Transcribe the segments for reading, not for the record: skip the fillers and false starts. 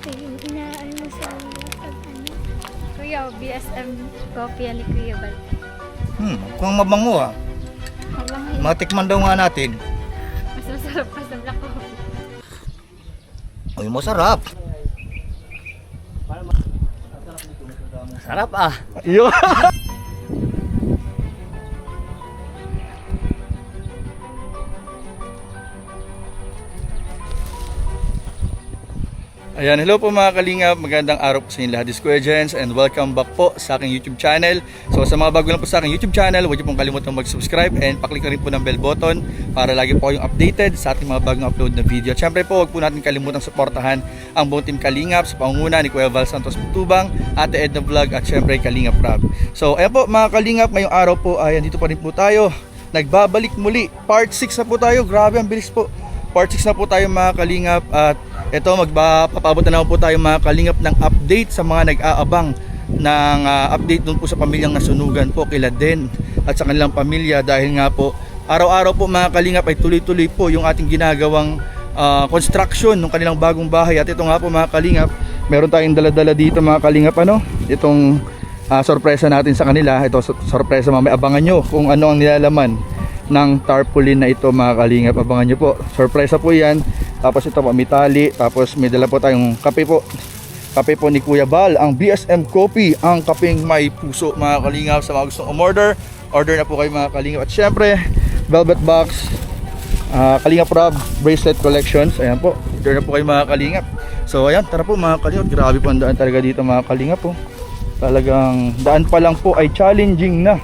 Inaano sa pag ano. Kuya, BSM coffee yan ni Kuya Bal. Kung mabango Habang yun, matikman daw nga natin. mas masarap pa sa black coffee. Ay, masarap. Sarap ah. Yo. Ayan, hello po mga kalingap, magandang araw po sa inyo lahat, this is Kuya Jens and welcome back po sa aking YouTube channel. So sa mga bago lang po sa aking YouTube channel, huwag niyo pong kalimutan mag-subscribe and paklik na rin po ng bell button para lagi po kayong updated sa ating mga bagong upload na video. At syempre po, huwag po natin kalimutang suportahan ang buong team Kalingap sa pangunguna ni Kuya Val Santos Butubang, Ate Edna Vlog at syempre Kalingap Rob. So ayan po mga kalingap, ngayong araw po ay dito pa rin po tayo. Nagbabalik muli, part 6 na po tayo, grabe ang bilis po. Part 6 na po tayo mga kalingap at ito magpapabot na naman po tayo mga kalingap ng update sa mga nag-aabang ng update dun po sa pamilyang nasunugan po kila Den at sa kanilang pamilya dahil nga po araw-araw po mga kalingap ay tuloy-tuloy po yung ating ginagawang construction ng kanilang bagong bahay. At ito nga po mga kalingap, meron tayong dala-dala dito mga kalingap, itong sorpresa natin sa kanila. Ito sorpresa, mamaya abangan nyo kung ano ang nilalaman ng tarpaulin na ito mga kalingap, abangan nyo po, sorpresa po yan. Tapos ito po may tali, tapos may dala po tayong kape po, kape po ni Kuya Bal, ang BSM Coffee, ang kapeng may puso mga kalingap. Sa mga gustong umorder, order na po kayo mga kalingap. At syempre velvet box, Kalingap Rob bracelet collections, ayan po, order na po kayo mga kalingap. So ayan, tara po mga kalingap, grabe po ang daan talaga dito mga kalingap po. Talagang daan pa lang po ay challenging na.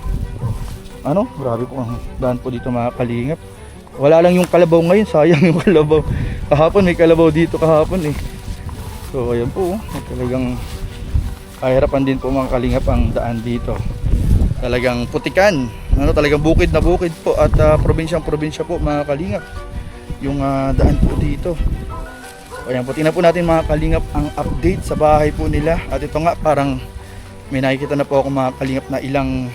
Grabe po ang daan po dito mga kalingap. Wala lang yung kalabaw ngayon, sayang yung kalabaw. Kahapon may kalabaw dito kahapon eh. So ayan po, talagang kahirapan din po mga kalingap ang daan dito. Talagang putikan, talagang bukid na bukid po at probinsyang-probinsya po mga kalingap. Yung daan po dito. Ayan po, tingnan po natin mga kalingap ang update sa bahay po nila. At ito nga parang may nakikita na po ako mga kalingap na ilang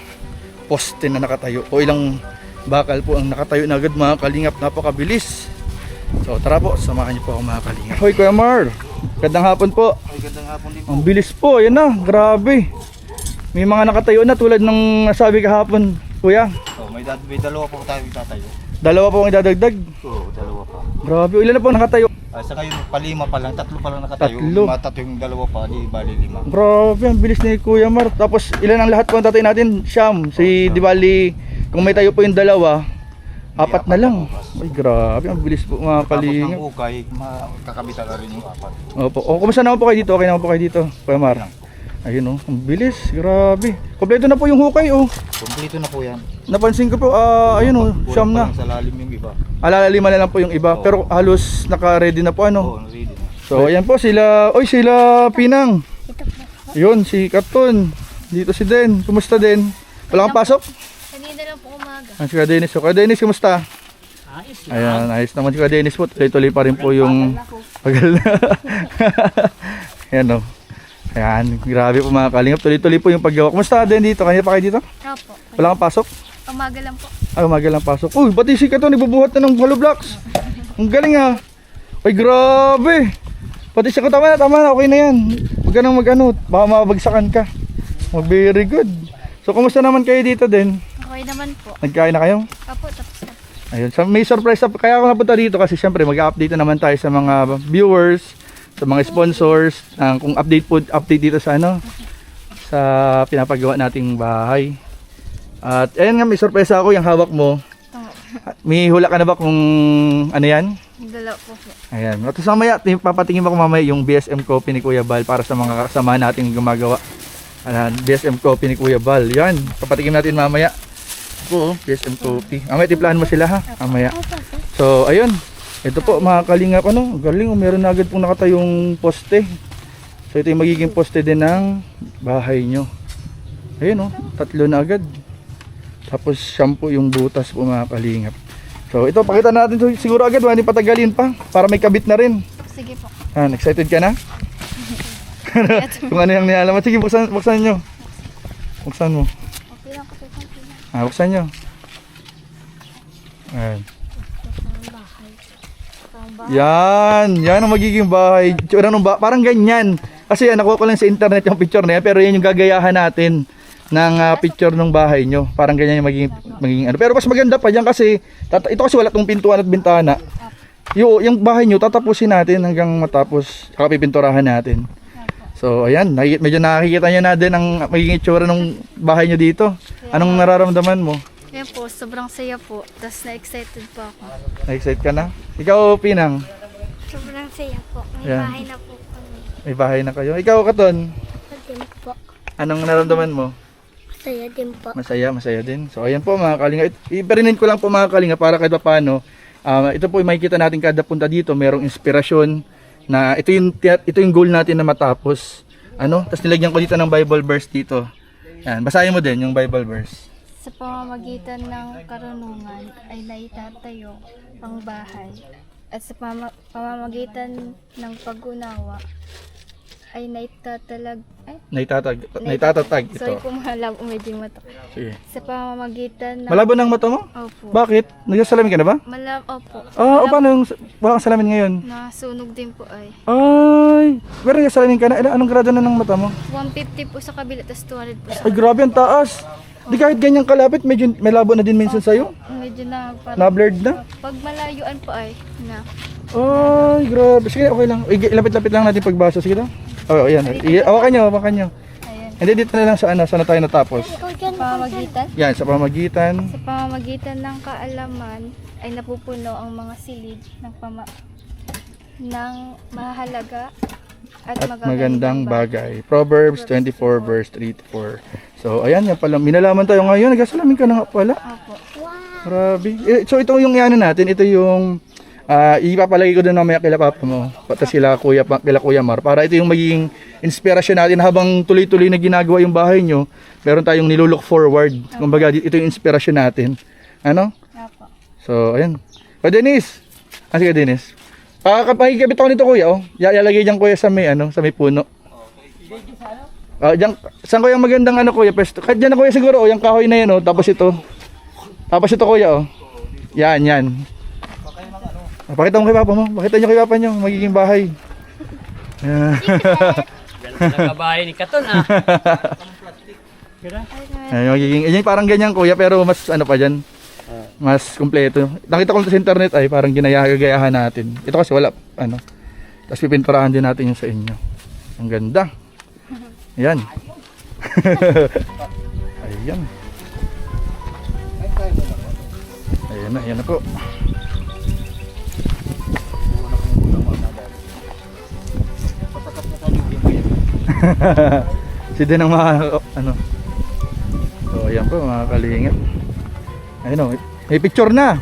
poste na nakatayo o ilang bakal po ang nakatayo na agad mga kalingap, napakabilis. So tara po, samahan niyo po ako mga kalingap. Hoy Kuya Mar, gandang hapon po. Magandang hapon din po. Ang bilis po, yan na, grabe. May mga nakatayo na tulad ng nasabi kahapon, Kuya. Oh, may dalawa po tayo itatayo. Dalawa po ang idadagdag. Oo, dalawa pa. Grabe, ilan na po nakatayo? Sa ngayon, palima pa lang, tatlo pa lang nakatayo. Tatlo. Tatlo yung dalawa pa, di bali lima. Grabe, ang bilis ni Kuya Mar. Tapos ilan ang lahat po ang tatay natin? Siyam, si Diwali. Kung may tayo po yung dalawa, apat na lang. Ay grabe, ang bilis po mga kalingap. Tapos ng ukay, makakabitan na rin yung apat. Opo. O, kumusta naman po kayo dito? Okay naman po kayo dito, Kuya Mar? Ayun ang bilis, grabe. Kompleto na po yung hukay Kompleto na po yan. Napansin ko po, ayun siyam na. Sa lalim yung iba. Alalima na lang po yung iba, pero halos naka-ready na po Oo, ready na. So ayan po sila, sila Pinang. Yun, si Katon. Dito si Den, kumusta Den? Wala kang pasok? Kanina lang po umaga. Si Kuya Dennis. So Kuya Dennis, kumusta? Ayos Ayan, ayos naman si Kuya Dennis po. Tuloy-tuloy pa rin po yung pagal na. Ayan o. Ayan, grabe po mga kalingap. Tuloy-tuloy po yung paggawa. Kumusta Den dito? Kanina pa kayo dito? Opo. Wala kang pasok? Umaga lang po. Umaga lang pasok. Uy, pati si Katon, nagbubuhat na ng hollow blocks. Ang galing ha. Ay, grabe. Pati si Katon, tama na, okay na yan. Huwag ka nang mag-ano, baka mabagsakan ka. Very good. So, kumusta naman kayo dito din? Okay naman po. Nagkain na kayo? Opo, tapos na. Ayun, so may surprise na, kaya ako napunta dito kasi syempre mag-update na naman tayo sa mga viewers, sa mga sponsors, kung update dito sa sa pinapagawa nating bahay. At ayan nga, may surprise ako, yung hawak mo. May hula ka na ba kung ano yan? Dalawa po po. Ayan, tapos mamaya, papatingin ko mamaya yung BSM Coffee ni Kuya Bal para sa mga kasama nating gumagawa. Ayan, BSM Coffee ni Kuya Bal. Yan, papatingin natin mamaya. Po, BSM Coffee. Mamaya timplahan mo sila ha, mamaya. So, ayun. Ito po mga kalingap, galing, meron na agad pong nakatayong poste. So, ito yung magiging poste din ng bahay nyo. Ayun tatlo na agad. Tapos, shampoo yung butas po mga kalingap. So, ito, pakita natin siguro agad, hindi patagalin pa, para may kabit na rin. Sige po. Excited ka na? Kung ano yung nilalaman. Sige, buksan nyo. Buksan mo. Okay lang po. Buksan nyo. Ayan. Bahay. Yan ang magiging bahay. Tsura ng parang ganyan. Kasi yan, nakuha ko lang sa internet yung picture na yan, pero yan yung gagayahan natin ng picture ng bahay nyo. Parang ganyan yung magiging ano. Pero mas maganda pa yan kasi, ito kasi wala tong pintuan at bintana. Yung bahay nyo, tatapusin natin hanggang matapos, kakapipinturahan natin. So, ayan, medyo nakikita nyo na din ang magiging itsura ng bahay nyo dito. Anong nararamdaman mo? Yan po, sobrang saya po. Tapos na-excited po ako. Na-excite ka na? Ikaw, Pinang? Sobrang saya po. May Yan. bahay na po kami. May bahay na kayo. Ikaw, Katon? Din po. Anong nararamdaman mo? Saya din po. Masaya din. So, ayan po mga kalinga. Iparinin ko lang po mga kalinga para kahit paano. Ito po, makikita natin kada punta dito. Merong inspirasyon na ito yung goal natin na matapos. Tapos nilagyan ko dito ng Bible verse dito. Yan, basahin mo din yung Bible verse. Sa pamamagitan ng karunungan ay naitatayo ang bahay at sa pamamagitan ng pag-unawa ay Naitatag ito. Sorry po, malabo, medyo mata. Sige. Sa pamamagitan ng... Malabo ng mata mo? Opo. Bakit? Nagsasalamin ka na ba? Opo. Paano yung wala kang salamin ngayon? Nasunog din po ay. Ay, pero nagsasalamin ka na. Anong grado na ng mata mo? 150 po sa kabila, tapos 200 po sa Ay, grabe ang taas. Di kahit ganyan kalapit, medyo may labo na din minsan sa'yo. medyo na parang... Na-blurred na? Pag malayuan po ay na. Ay, grabe. Sige, okay lang. Ilapit-lapit lang natin pagbasa. Sige lang. Oh, ayan. Hawakan nyo. Ayan. Hindi, dito na lang sa sana tayo natapos. Sa pamamagitan? Yan, sa pamagitan. Sa pamamagitan ng kaalaman ay napupuno ang mga silid ng mahalaga at Magandang bagay. Proverbs 24 verse 3 to 4. So, ayan, yan pala. Minalaman tayo ngayon. Nagsasalamin ka na nga pala. Opo. Grabe. So, ito yung ano natin. Ito yung ipapalagay ko din mamaya kila papa mo. Pati kila Kuya Mar. Para ito yung magiging inspirasyon natin habang tuloy-tuloy na ginagawa yung bahay nyo. Meron tayong nilulook forward. Kumbaga, ito yung inspirasyon natin. Ano? Opo. So, ayan. Dennis. Sige, Dennis. Pakikabit ako nito, kuya. Ilalagay dyan, kuya, sa may puno. Diyan, saan ko yung magandang kuya, pesto? Kahit dyan na, kuya, siguro, yung kahoy na yan, tapos ito, kuya, yan. Pakita mo kay papa mo. Pakita nyo kay papa nyo, magiging bahay. Ganda ng bahay ni Katon Yan, parang ganyan, kuya, pero mas pa dyan. Mas kumpleto. Nakita ko sa internet ay parang ginagayahan natin. Ito kasi wala Tapos pipinturahan din natin yung sa inyo. Ang ganda. Ayan. Ayan. Ayan na po. Si din ang mga So ayan po mga kalingap. Ayun may picture na.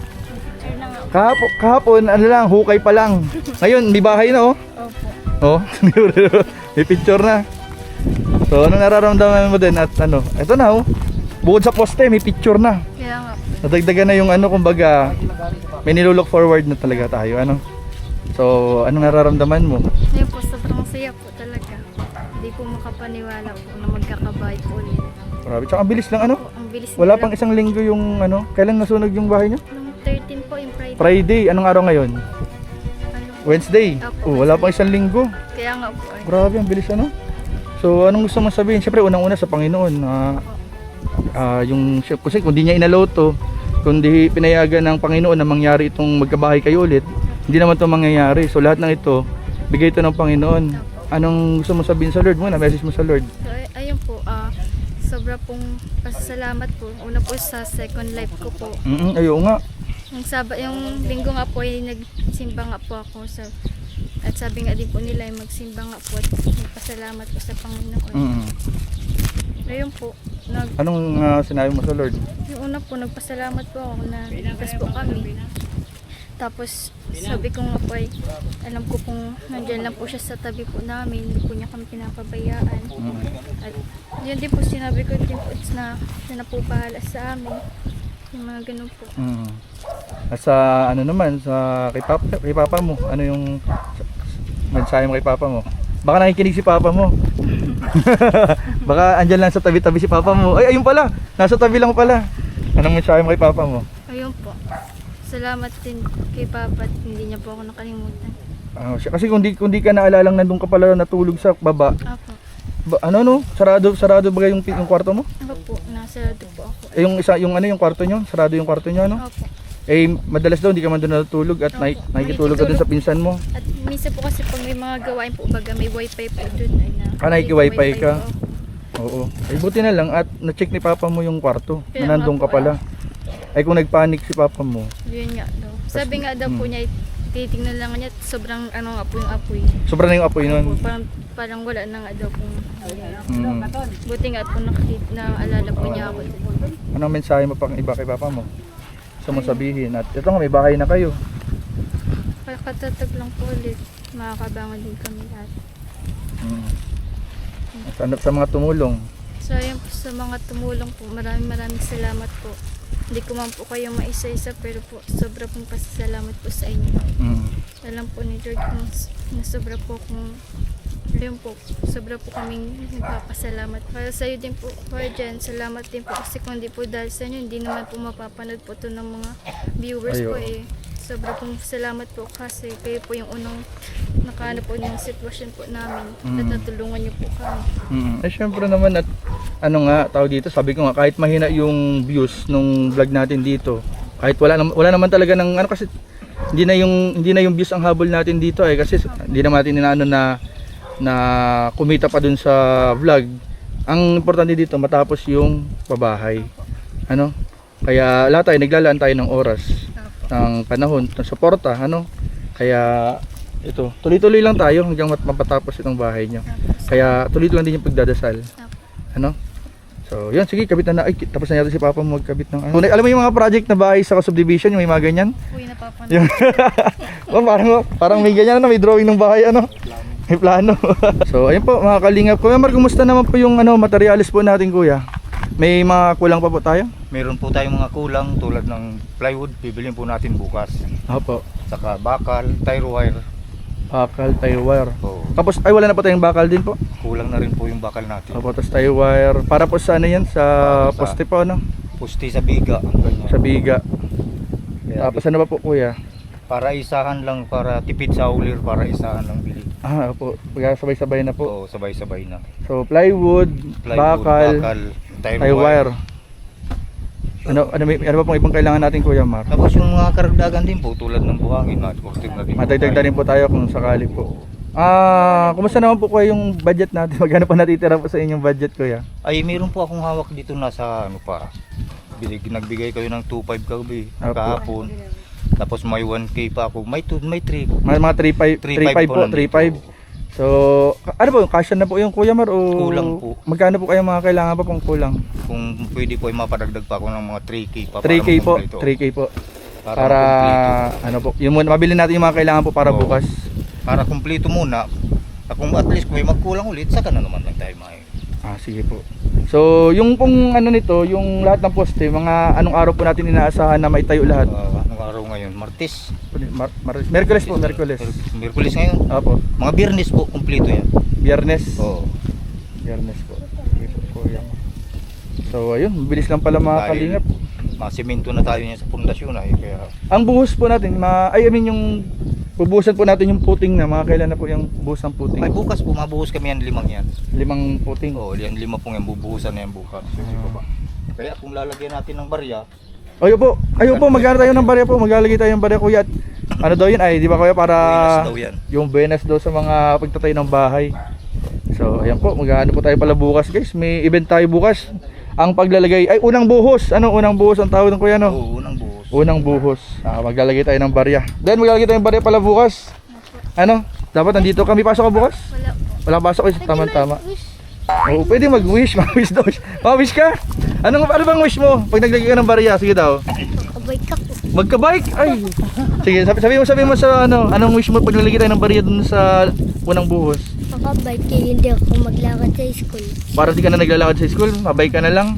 Kahapon lang, hukay pa lang. Ngayon may bahay na may picture na. So ano nararamdaman mo din at ito na bukod sa poste may picture na. Kaya nga. Nadagdagan na yung kumbaga may nilulook forward na talaga tayo So ano nararamdaman mo? Ngayon po, sobrang saya po talaga. Hindi po makapaniwala po na magkakabahay po ulit. Grabe, tsaka ang bilis lang Ang bilis Wala nila pang isang linggo yung kailan nasunog yung bahay niyo? Nung 13 po yung Friday. Friday, anong araw ngayon? Wednesday. Opo, Wala pang isang linggo. Kaya nga po ay. Grabe, ang bilis So anong gusto mong sabihin? Siyempre unang-una sa Panginoon kasi kung di niya inaloto, kung di pinayagan ng Panginoon na mangyari itong magkabahay kayo ulit, hindi naman ito mangyayari. So lahat ng ito, bigay ito ng Panginoon. Anong gusto mong sabihin sa Lord muna? Message mo sa Lord. So, ayun po, sobra pong pasasalamat po. Una po sa second life ko po. Ayaw nga. Yung linggo nga po ay nagsimba nga po ako at sabi nga din po nila ay magsimba nga po at magpasalamat po sa Panginoon. Ayun po. Anong sinabi mo sa Lord? Yung una po, nagpasalamat po ako na ligtas po kami. Tapos sabi ko nga po ay alam ko pong nandyan lang po siya sa tabi po namin, hindi po niya kami pinapabayaan. At yun din po sinabi ko din po na siya na po bahala sa amin. Yung mga ganun po. At sa naman, kay papa mo, ano yung mensahe mo kay papa mo? Baka nakikinig si papa mo. Baka andyan lang sa tabi-tabi si papa mo. Ay, ayun pala, nasa tabi lang pala. Anong mensahe mo kay papa mo? Ayun po. salamat din kay Papa at hindi niya po ako nakalimutan. Kasi kung di ka naalalang nandun ka pala natulog sa baba, Apo. ano no? Sarado ba yung kwarto mo? Ako po, nasarado po ako. Eh yung kwarto nyo, sarado yung kwarto nyo, ano? Opo. Eh madalas daw hindi ka man doon natutulog at Opo. nakikitulog ka doon sa pinsan mo. At minsan po kasi pag may mga gawain po, baga may wifi po doon. Naki-wifi ka? po ako. Oo. Eh buti na lang at na-check ni Papa mo yung kwarto Kaya na nandun nga ka po, pala. Ay kung nagpanic si Papa mo, Yun nga daw. Sabi nga daw po niya, titignan lang niya, sobrang ano nga po yung apoy. sobra na yung apoy Opo, nun. parang wala na nga daw kung Mm. buti nga po naalala po niya ako. Anong mensahe mo pang iba kay Papa mo? Gusto mo sabihin at ito nga may bahay na kayo. Katatag lang po ulit. Makakabangon din kami lahat. Mm. Sa mga tumulong. So ayun po sa mga tumulong po, maraming salamat po. Hindi ko man po kayo maisa-isa pero po sobra pong pasasalamat po sa inyo. Mm. Alam po ni Lord kung na sobra po kung ayun po, sobra po kaming nagpapasalamat. Para sa iyo din po, Guardian, salamat din po kasi kung di po dahil sa inyo, hindi naman po mapapanood po ito ng mga viewers Ayo. po eh. Sobra pong salamat po kasi kayo po yung unang nakaano po ng sitwasyon po namin at natulungan niyo po kami. Eh syempre naman at ano nga tawag dito, sabi ko nga kahit mahina yung views nung vlog natin dito, kahit wala naman talaga ng ano kasi hindi na yung views ang habol natin dito eh kasi hindi naman natin inaano na kumita pa dun sa vlog. Ang importante dito matapos yung pabahay. Ano? Kaya lahat tayo naglalaan tayo ng oras, ng panahon, ng suporta, ano? Kaya ito, tuloy-tuloy lang tayo hanggang mapatapos itong bahay nyo. Kaya tuloy-tuloy lang din yung pagdadasal. Ano? So, yun, sige, kabit na. Ay, tapos na yata si Papa mo magkabit ng ano. Alam mo yung mga project na bahay sa subdivision, yung may mga ganyan? Uy, napapanood. Yung parang may ganyan na, may drawing ng bahay, ano? May plano. So, ayun po, mga kalingap. Kuya Mar, kumusta naman po yung materialis po natin, kuya? May mga kulang pa po tayo? Meron po tayong mga kulang tulad ng plywood, bibilin po natin bukas. Opo. Saka bakal, tire wire. Bakal, tie wire. So, Tapos, ay wala na po tayong bakal din po. kulang na rin po yung bakal natin. Opo, tapos tie wire. Para po sa ano yan? Sa Para sa- poste po, ano? Pusti sa biga. Ganyan. Sa biga. Kaya Tapos ano pa po, kuya? para isahan lang, para tipid sa ulir, para isahan lang bili. Opo. Kaya sabay-sabay na po. So, sabay-sabay na. So, plywood, bakal, tie wire. Ano ba pong ibang kailangan natin, Kuya Mar? Tapos yung mga karagdagan din po tulad ng buhangin, matugtog na din. Madagdag na rin po tayo kung sakali po. Kumusta naman po kuya yung budget natin? Magkano pa natitira po sa inyong budget, kuya? Ay, meron po akong hawak dito nasa ano pa. Nagbigay kayo ng 2.5 kagabi Opo. kahapon. Tapos may 1K pa ako. May 3. Mga 3.5 3.5 po, po nandito. 3.5. So, ano po, kasya na po yung Kuya Mar o Kulang po. magkano po kayo mga kailangan pa pong kulang? Kung pwede po ay mapadagdag pa ako ng mga 3K pa. 3K po, makumpleto. 3K po. Para Para makumpleto. ano po, yung mabili natin yung mga kailangan po para Oo. bukas. Para kumpleto muna. Kung at least kung may magkulang ulit, saka na naman lang tayo may. Sige po. So, yung pong ano nito, yung lahat ng poste, mga anong araw po natin inaasahan na maitayo lahat? Anong araw ngayon? Martes. Merkules po, Merkules. Merkulis ngayon. Opo. Mga Biyernes po, kumpleto yan. Biyernes. Oo. Biyernes po. Sige po, kuya. So, ayun, mabilis lang pala mga Dahil kalingap. Masimento na tayo niya sa pundasyon ay kaya Ang buhos po natin, yung bubuhusan po natin yung puting na, mga kailan na po yung buhos ng puting? ay bukas po mabuhos kami yan 5 yan. 5 puting. Oo, yan 5 pong yan bubuhusan na yan bukas. Kaya kung lalagyan natin ng barya, Ayun po, maglalagay tayo ng barya po, maglalagay tayo ng barya kuya. At ano daw yun ay, di ba kuya, para buenas daw yan. yung buenas daw sa mga pagtatayo ng bahay. So, ayan po, mag-ano po tayo pala bukas guys, may event tayo bukas. Ang paglalagay, ay unang buhos, unang buhos ang tawag ng kuya no? Oo, unang buhos. Unang buhos. Maglalagay tayo ng barya. Then maglalagay tayo ng barya pala bukas. Ano? Dapat nandito kami, pasok ka bukas? Wala po. Wala pasok kasi tama-tama. Oo, pwede mag-wish, mag-wish daw. Mag-wish ka? Ano bang wish mo? Pag naglagay ka ng barya, sige daw. Kabay ka po. Magka-bike? Ay. Sige, sabi mo sa anong wish mo pag naglagay tayo ng barya dun sa unang buhos? Makabike kaya hindi ako maglakad sa school. Para di ka na naglalakad sa school, mabike ka na lang.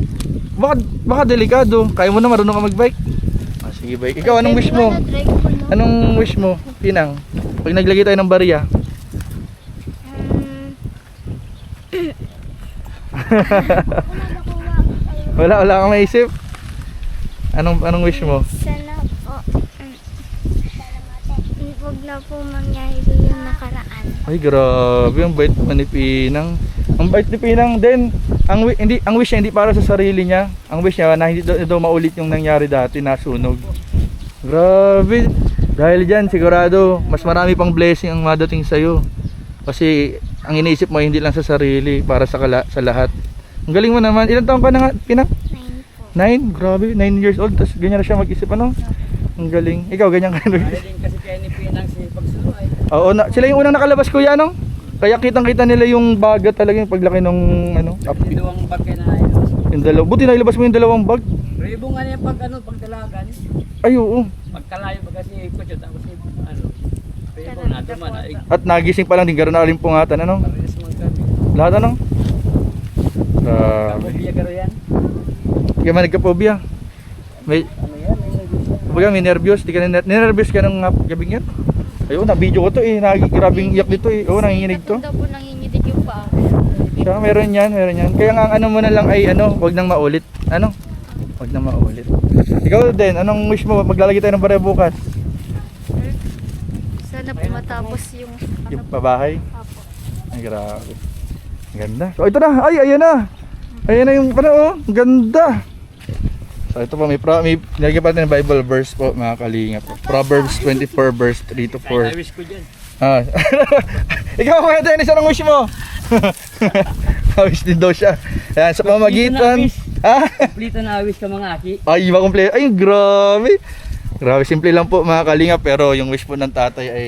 Baka delikado. Kaya mo na, marunong ka mag-bike. Sige, bike. Ikaw, anong wish mo? Try ko no? Anong wish mo, Pinang? Pag naglagay tayo ng barya. Wala kang maisip? Anong wish mo? Sana po daw po mangyari yung nakaraan. Ay, grabe, ang bait naman ni Pinang. Ang bait ni Pinang din. Ang wish niya hindi para sa sarili niya. Ang wish niya na hindi daw maulit yung nangyari dati na sunog. Grabe. Dahil diyan sigurado mas marami pang blessing ang madating sa iyo. Kasi ang iniisip mo hindi lang sa sarili, para sa lahat. Ang galing mo naman. Ilang taon ka na nga, Pinang? 9 po. 9? Grabe, 9 years old. Tapos ganyan na siya mag-isip, ano? Ang galing. Ikaw, ganyan ka rin. Galing kasi kaya ni Pinang si Pagsulo ay. Oo, sila yung unang nakalabas, kuya, no? Kaya kitang-kita nila yung baga talaga, yung paglaki nung, ano, Yung dalawang bag kaya na ilabas. yung dalawa. Buti na ilabas mo yung dalawang bag. Pero ibong nga niya pag dalagan. Ay, oo. Pagkalayo pag kasi kutyo tapos ano. Pero ibong natin man ay At nagising pa lang din, gano'n na alimpungatan, ano? pares mga kami. Lahat, ano? Grabe. Kamubiya garo yan. Kaya man nagka-phobia. May, Ano yan? May nagusya. baga, may nervyos. Di ka ninervyos ka ng gabing yan. Ayun, na-video ko to eh. Grabing iyak dito eh. Oo, nanginginig to. Daw po nanginginig yung paa. Siya, meron yan. Kaya nga ang ano mo na lang ay ano, wag nang maulit. Ano? Wag nang maulit. Ikaw din, anong wish mo? Maglalagay tayo ng barya bukas. Sana po matapos yung Yung pabahay. Apo. Ay, grabe. Ang ganda. So, ito na. Ay, ayan na. Ayan na yung, ano, oh. Ang ganda. So, ito po, may nilagyan pa natin ng Bible verse po, mga kalinga po. Proverbs 24 verse 3 to Kaya 4. wish ko dyan. Ah. Ikaw, Kuya Dennis, anong wish mo? Wish din daw siya. Ayan, sa pamamagitan. Ha? Plito na wish ka mga aki. Ay, makumple. Ay, grabe. Grabe, simple lang po mga kalinga, pero yung wish po ng tatay ay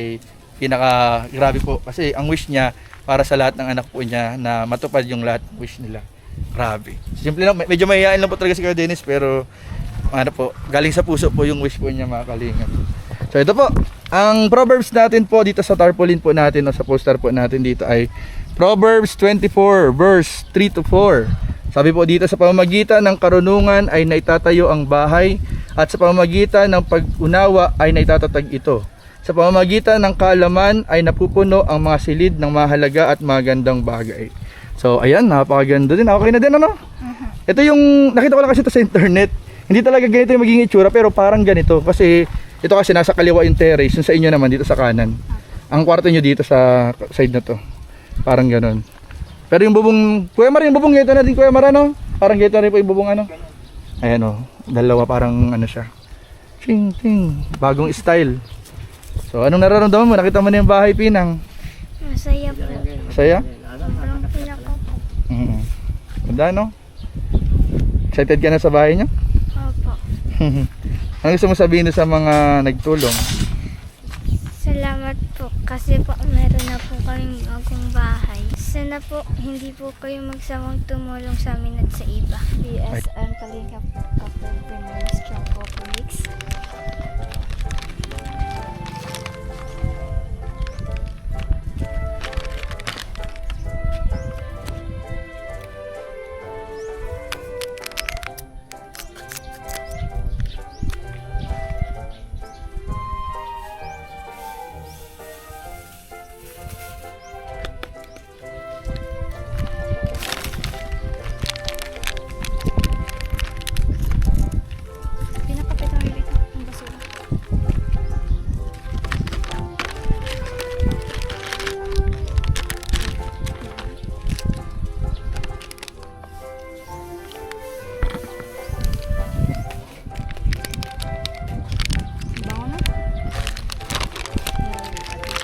pinaka grabe po. Kasi ang wish niya para sa lahat ng anak po niya na matupad yung lahat ng wish nila. Grabe. Simple lang, medyo mahihain lang po talaga si Kuya Dennis, pero ano po, galing sa puso po yung wish po niya mga kalinga. So ito po, ang Proverbs natin po dito sa tarpaulin po natin o sa poster po natin dito ay Proverbs 24 verse 3 to 4. Sabi po dito, sa pamamagitan ng karunungan ay naitatayo ang bahay, at sa pamamagitan ng pag-unawa ay naitatatag ito. Sa pamamagitan ng kaalaman ay napupuno ang mga silid ng mahalaga at magandang bagay. So ayan, napakaganda din. Okay na din, ano? Ito yung, nakita ko lang kasi ito sa internet. Hindi talaga ganito yung magiging itsura, pero parang ganito. Kasi ito kasi nasa kaliwa yung terrace, yung sa inyo naman dito sa kanan. Ang kwarto nyo dito sa side na to. Parang ganon. Pero yung bubong, Kuya Mar, yung bubong ito na din, Kuya Mar, ano? Parang ganito rin po yung bubong, ano? Ayan o, dalawa parang ano siya. Ting, ting, bagong style. So anong nararamdaman mo? Nakita mo na yung bahay, Pinang? Masaya po. Masaya? Sobrang pinaka po. Ganda, no? Excited ka na sa bahay niyo? Opo. Ano gusto mo sabihin sa mga nagtulong? Salamat po kasi po meron na po kaming bagong bahay. Sana po hindi po kayo magsamang tumulong sa amin at sa iba. PSN Kalinga Kapag Pinang Strong Mix. Pinakapit namin dito ang basura. Bango na.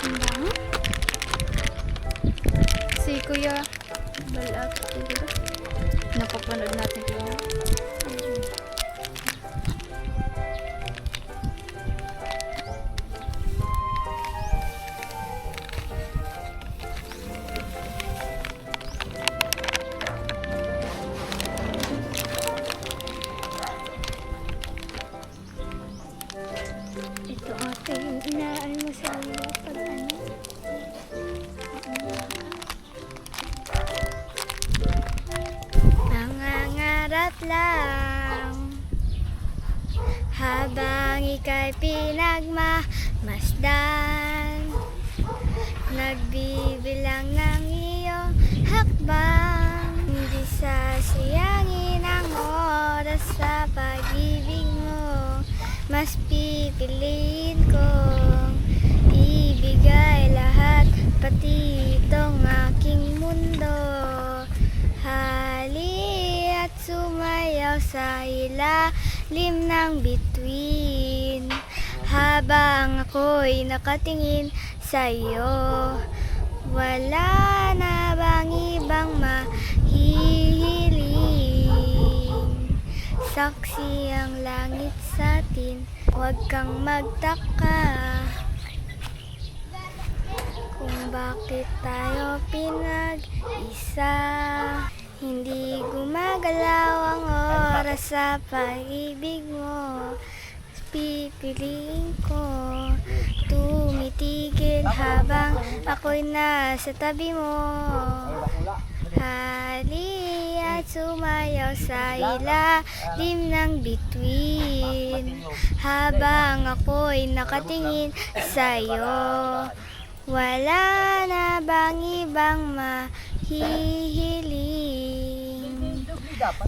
Ang bango. Si Kuya Balat dito. Napapanood natin ito. Ito ate yung inaalmusal mo pag ano. Nangangarap lang habang ika'y pinagmamasdan, nagbibilang ng iyong hakbang, hindi sasayangin ang oras sa pag-ibig mo, mas pipiliin kong ibigin ibigay lahat, pati itong aking mundo. Hali at sumayaw sa ilalim ng bituin, habang ako'y nakatingin sa iyo. Wala na bang ibang mahihiling? Saksi ang langit sa atin, huwag kang magtaka kung bakit tayo pinag-isa. Hindi gumagalaw ang oras sa pag-ibig mo. Pipiliin ko tumitigil habang ako'y nasa tabi mo. Hali at sumayaw sa ilalim ng bituin, habang ako'y nakatingin sa'yo. Wala na bang ibang mahihiling?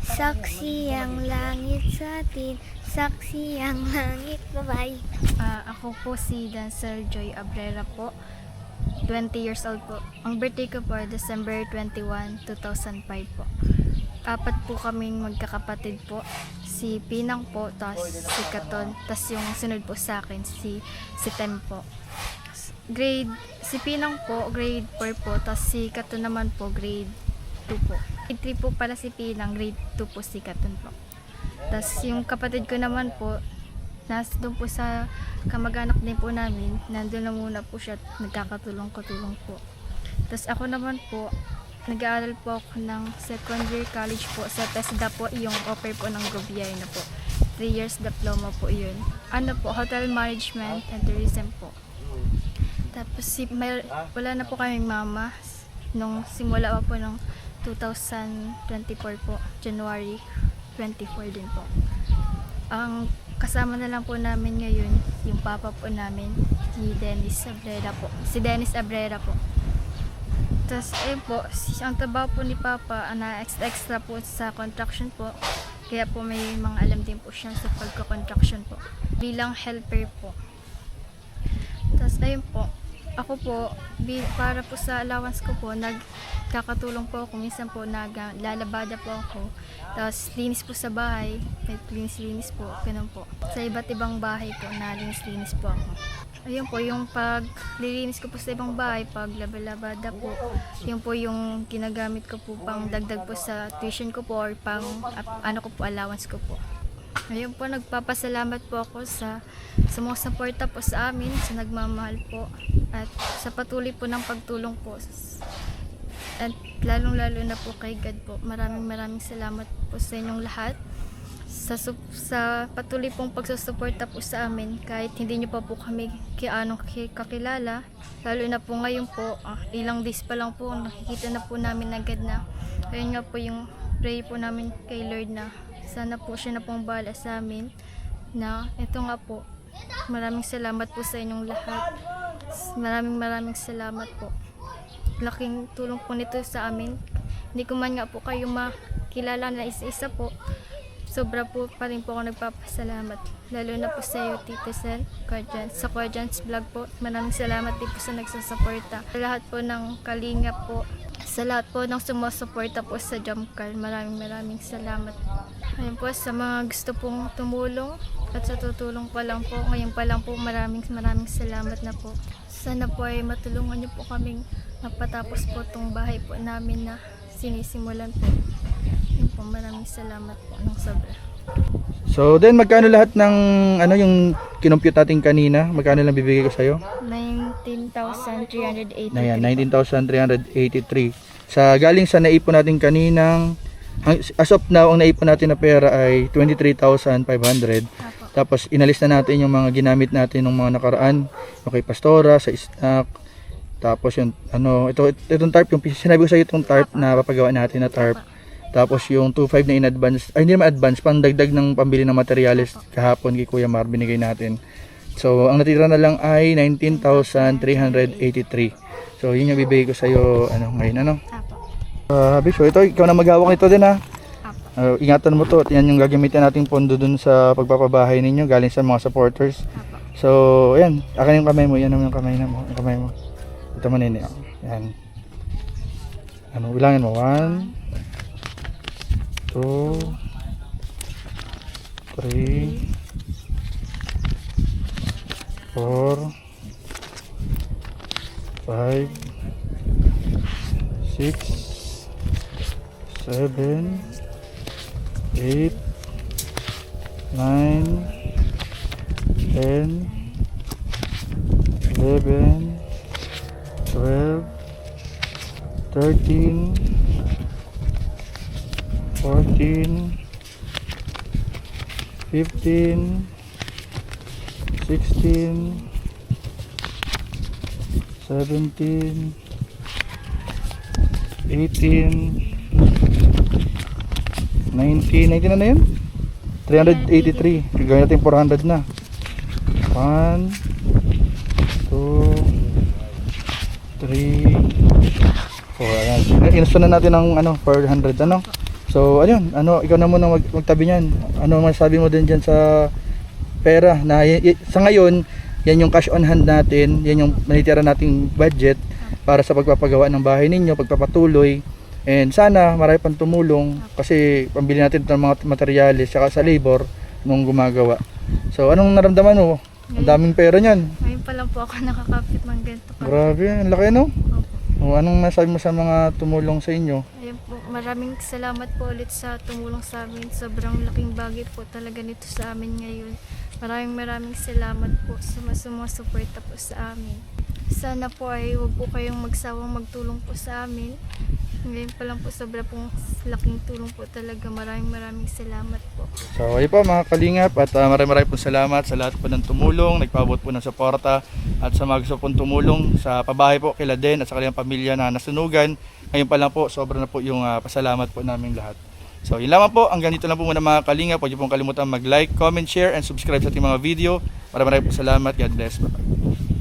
Saksi ang langit sa atin, saksi ang langit. Bye-bye. Ako po si Dancer Joy Abrera po. 20 years old po. Ang birthday ko po ay December 21, 2005 po. 4 po kaming magkakapatid po. Si Pinang po, tas si Katon, tas yung sunod po sa akin, si Tem po. Si Pinang po, grade 4 po, tas si Katon naman po, grade 2 po. Grade 3 po pala si Pinang, grade 2 po si Katon po. Tas yung kapatid ko naman po, doon po sa kamag-anak din po namin, nandun na muna po siya at nagkakatulong-katulong po. Tapos ako naman po, nag-aaral po ako ng second year college po sa TESDA po, yung offer po ng gobyerno po. 3 years diploma po yun. Ano po, Hotel Management and Tourism po. Tapos wala na po kaming mama nung simula pa po ng 2024 po, January 24 din po. Ang kasama na lang po namin ngayon, yung papa po namin, si Dennis Abrera po. Tapos po, ang trabaho po ni papa, extra po sa construction po. Kaya po may mga alam din po siya sa pagka-construction po. Bilang helper po. Tapos ayun po, ako po, para po sa allowance ko po, nagkakatulong po ako. Minsan po, lalabada po ako. Tapos, linis po sa bahay. Linis po. Ganun po. Sa iba't ibang bahay po, linis po ako. Ayun po, yung paglilinis ko po sa ibang bahay, pag labada po, yun po yung ginagamit ko po pang dagdag po sa tuition ko po or pang allowance ko po. Ayun po, nagpapasalamat po ako sa sumusuporta po sa amin, sa nagmamahal po, at sa patuloy po ng pagtulong po. At lalong-lalo na po kay God po. Maraming salamat po sa inyong lahat. Sa patuloy pong pagsusuporta po sa amin, kahit hindi nyo pa po kami kakilala, lalo na po ngayon po, ilang days pa lang po, nakikita na po namin agad na. Ayun nga po yung pray po namin kay Lord na sana po siya na pong bahala sa amin, na ito nga po, maraming salamat po sa inyong lahat. Maraming salamat po. Laking tulong po nito sa amin. Hindi ko man nga po kayo makilala na isa-isa po. Sobra po pa rin po ako nagpapasalamat. Lalo na po sa iyo, Tito Sel, sa Quadrant's Vlog po. Maraming salamat din po sa nagsusuporta. Sa lahat po ng kalingap po. Sa lahat po ng sumusuporta po sa Jamcar. Maraming salamat. Ayun po, sa mga gusto pong tumulong at sa tutulong pa lang po. Ngayon pa lang po, maraming salamat na po. Sana po ay matulungan niyo po kaming mapatapos po itong bahay po namin na sinisimulan po. Yun po, maraming salamat po ng sobra. So then, magkano lahat ng yung kinompute natin kanina? Magkano lang bibigay ko sa'yo? 19,383. Na yan, 19,383. Galing sa naipon natin kaninang, as of now, ang naipon natin na pera ay 23,500. Tapos inalis na natin yung mga ginamit natin ng mga nakaraan, yung kay Pastora, sa snack. Tapos yung itong tarp, yung sinabi ko sa iyo, itong tarp na papagawa natin na tarp. Tapos yung 2.5 na in advance, ay hindi naman advance, pang-dagdag ng pambili ng materials kahapon kay Kuya Mar binigay natin. So ang natitira na lang ay 19,383. So yun yung bibigay ko sa iyo ngayon Bisho, ito ikaw na maghawak nito din ha. Ingatan mo to at yan yung gagamitin nating pondo dun sa pagpapabahay ninyo galing sa mga supporters. So, ayan, akin yung kamay mo, yan naman yung kamay mo, ito mo nini, yan. Ano, bilangin mo, 1, 2, 3, 4, 5, 6, 7, 8, 9, 10, 11, 12, 13, 14, 15, 16, 17, 18, 19 na yun? 383. Gawin natin 400 na. 1, 2, 3, 4. Ayan. Inusto na natin ng 400 ano. So ayun, ikaw na muna magtabi niyan. Ano masasabi mo din diyan sa pera na sa ngayon, yan yung cash on hand natin, yan yung manitira nating budget para sa pagpapagawa ng bahay ninyo, pagpapatuloy. And sana marami pang tumulong kasi pambili natin ng mga materyales saka sa labor nung gumagawa. So anong naramdaman mo? Ang daming pera niyan. Ngayon pa lang po ako nakakapit ng ganito. Grabe, ang laki no? O, anong masabi mo sa mga tumulong sa inyo? Ayun po, maraming salamat po ulit sa tumulong sa amin. Sobrang laking bagay po talaga nito sa amin ngayon. Maraming salamat po sa sumusuporta po sa amin. Sana po ay huwag po kayong magsawang magtulong po sa amin. Ngayon pa lang po sobra pong laking tulong po talaga. Maraming salamat po. So ayun po mga kalingap at maraming po salamat sa lahat po ng tumulong, nagpaabot po ng suporta at sa mga gusto pong tumulong sa pabahay po kila Den at sa kanilang pamilya na nasunugan. Ngayon pa lang po sobra na po yung pasalamat po namin lahat. So yun lamang po, hanggang dito lang po muna mga kalingap. Huwag niyo pong kalimutan mag-like, comment, share and subscribe sa ating mga video. Maraming po salamat. God bless. Bye-bye.